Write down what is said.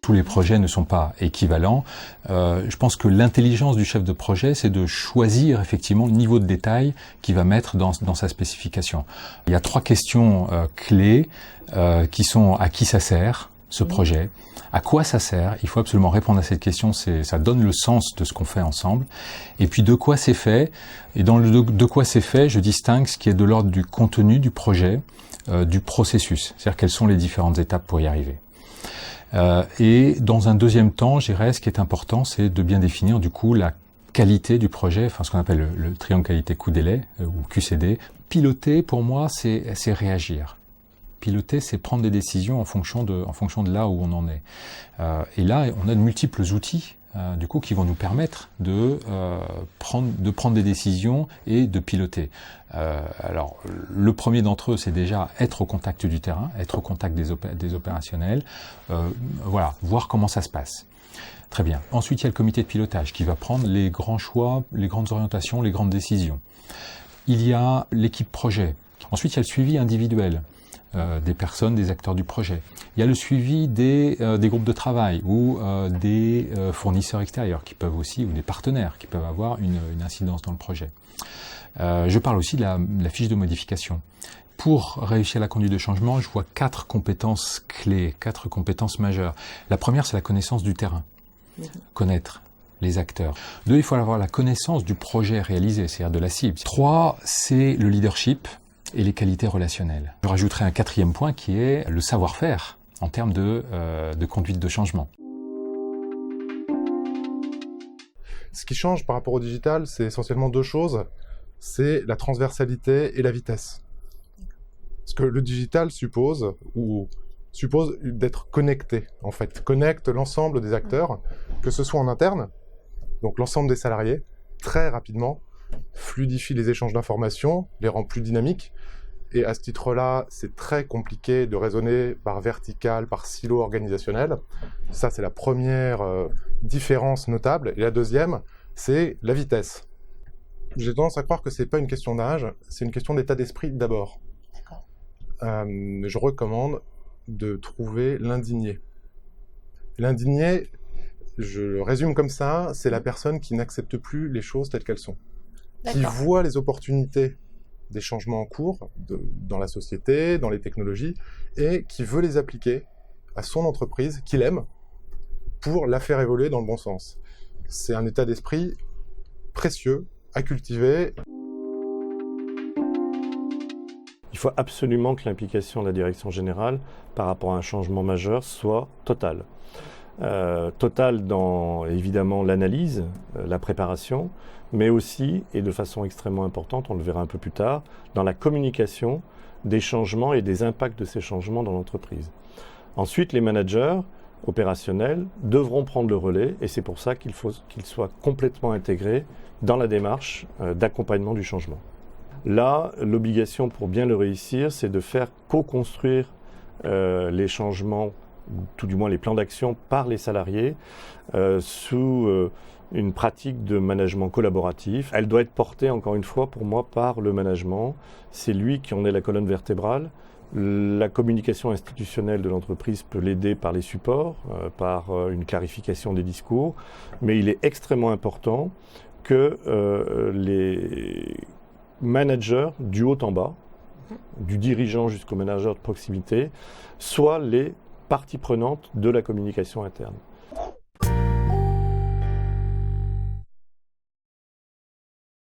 Tous les projets ne sont pas équivalents. Je pense que l'intelligence du chef de projet, c'est de choisir effectivement le niveau de détail qu'il va mettre dans sa spécification. Il y a 3 questions clés qui sont: à qui ça sert, ce projet? À quoi ça sert? Il faut absolument répondre à cette question, ça donne le sens de ce qu'on fait ensemble. Et puis de quoi c'est fait? Et dans le de quoi c'est fait, je distingue ce qui est de l'ordre du contenu du projet, du processus. C'est-à-dire quelles sont les différentes étapes pour y arriver. Et dans un deuxième temps, je dirais, ce qui est important, c'est de bien définir du coup la qualité du projet, enfin ce qu'on appelle le triangle qualité-coût-délai, ou QCD. Piloter, pour moi, c'est réagir. Piloter, c'est prendre des décisions en fonction de là où on en est. Et là, on a de multiples outils, du coup, qui vont nous permettre de prendre des décisions et de piloter. Alors, le premier d'entre eux, c'est déjà être au contact du terrain, être au contact des opérationnels, voilà, voir comment ça se passe. Très bien. Ensuite, il y a le comité de pilotage qui va prendre les grands choix, les grandes orientations, les grandes décisions. Il y a l'équipe projet. Ensuite, il y a le suivi individuel des personnes, des acteurs du projet. Il y a le suivi des groupes de travail ou des fournisseurs extérieurs qui peuvent aussi, ou des partenaires qui peuvent avoir une incidence dans le projet. Je parle aussi de la fiche de modification. Pour réussir la conduite de changement, je vois 4 compétences clés, 4 compétences majeures. La première, c'est la connaissance du terrain. Connaître les acteurs. 2, il faut avoir la connaissance du projet réalisé, c'est-à-dire de la cible. 3, c'est le leadership et les qualités relationnelles. Je rajouterai un 4e point qui est le savoir-faire en termes de conduite de changement. Ce qui change par rapport au digital, c'est essentiellement 2 choses. C'est la transversalité et la vitesse. Parce que le digital suppose d'être connecté, en fait. Connecte l'ensemble des acteurs, que ce soit en interne, donc l'ensemble des salariés, très rapidement, fluidifie les échanges d'informations, les rend plus dynamiques. Et à ce titre-là, c'est très compliqué de raisonner par vertical, par silo organisationnel. Ça, c'est la première différence notable. Et la deuxième, c'est la vitesse. J'ai tendance à croire que c'est pas une question d'âge, c'est une question d'état d'esprit d'abord. Je recommande de trouver l'indigné. L'indigné, je le résume comme ça, c'est la personne qui n'accepte plus les choses telles qu'elles sont. Qui voit les opportunités des changements en cours dans la société, dans les technologies, et qui veut les appliquer à son entreprise, qu'il aime, pour la faire évoluer dans le bon sens. C'est un état d'esprit précieux, à cultiver. Il faut absolument que l'implication de la direction générale par rapport à un changement majeur soit totale. Totale dans évidemment l'analyse, la préparation, mais aussi, et de façon extrêmement importante, on le verra un peu plus tard, dans la communication des changements et des impacts de ces changements dans l'entreprise. Ensuite, les managers opérationnels devront prendre le relais et c'est pour ça qu'il faut qu'ils soient complètement intégrés dans la démarche d'accompagnement du changement. Là, l'obligation pour bien le réussir, c'est de faire co-construire les changements, tout du moins les plans d'action par les salariés sous une pratique de management collaboratif. Elle doit être portée, encore une fois, pour moi, par le management. C'est lui qui en est la colonne vertébrale. La communication institutionnelle de l'entreprise peut l'aider par les supports, par une clarification des discours, mais il est extrêmement important que les managers, du haut en bas, du dirigeant jusqu'au manager de proximité, soient les parties prenantes de la communication interne.